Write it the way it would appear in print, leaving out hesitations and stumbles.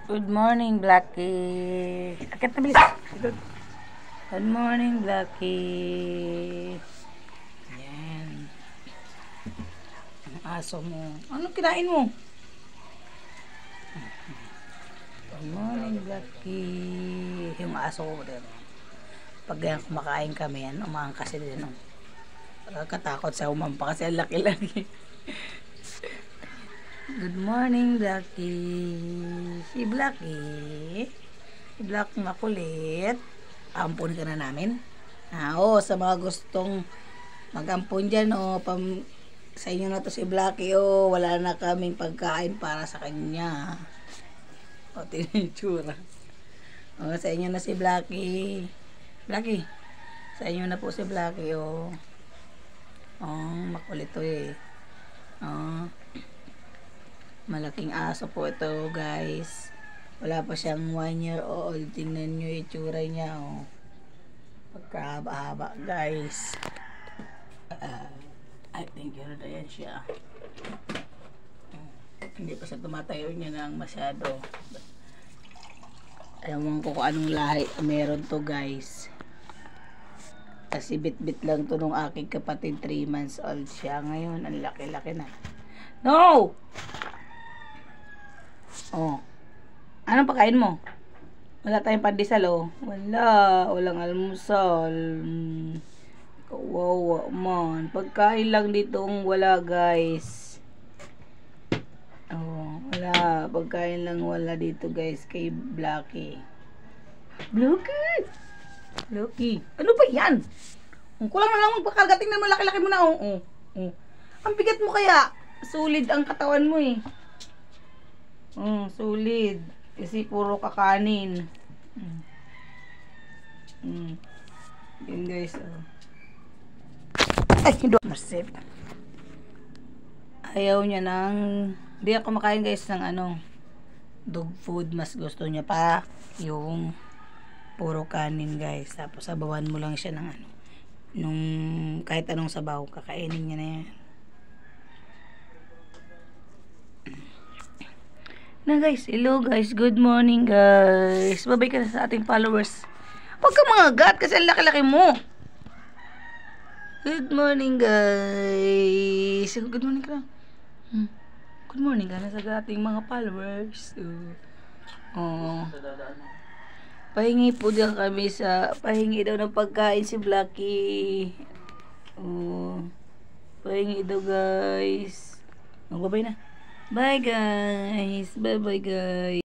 Good morning, Blackie. Akit na bilis. Good morning, Blackie. Yan. Ang aso mo. Anong kinain mo? Good morning, Blackie. Yung aso ko din. Pag yan kumakain kami yan, umangkas din. Nakakatakot sa umampa kasi ang laki-laki. Good morning, Blackie. Si Blackie. Si Blackie makulit. Ampun ka na namin. Sa mga gustong mag-ampun dyan, sa inyo na to si Blackie, wala na kaming pagkain para sa kanya. Tinitsura. Sa inyo na si Blackie. Blackie, sa inyo na po si Blackie, makulit to eh. Malaking aso po ito, guys. Wala pa siyang 1 year old. Tingnan nyo yung itsura niya, pagkahaba-haba, guys. I think yun na yan siya. Hindi pa siya tumatayo niya nang masyado. Ewan ko kung anong lahi meron to, guys. Kasi bit-bit lang to nung aking kapatid. 3 months old siya. Ngayon, ang laki-laki na. No! Anong pagkain mo? Wala tayong pandesal, walang almusal. Kawawa man. Pagkain lang dito wala, guys. Wala. Pagkain lang wala dito, guys, kay Blackie. Blackie. Ano ba yan? Kulang na lang magpakarga. Tingnan mo, laki-laki mo na, Ang bigat mo kaya. Solid ang katawan mo, solid. Kasi puro kakanin. Yan, guys, Ay, hindi. Masip. Ayaw niya hindi ako makain, guys, ng dog food. Mas gusto niya pa yung puro kanin, guys. Tapos sabawan mo lang siya ng nung kahit anong sabaw, kakainin niya na yan. Guys, hello, guys, good morning, guys. Babay ka na sa ating followers. Huwag ka mga gat kasi ang laki-laki mo. Good morning, guys. Good morning ka na. Good morning ka na sa ating mga followers. Pahingi po din kami pahingi daw ng pagkain si Blackie. Pahingi daw, guys. Magbabay na. Bye, guys. Bye-bye, guys.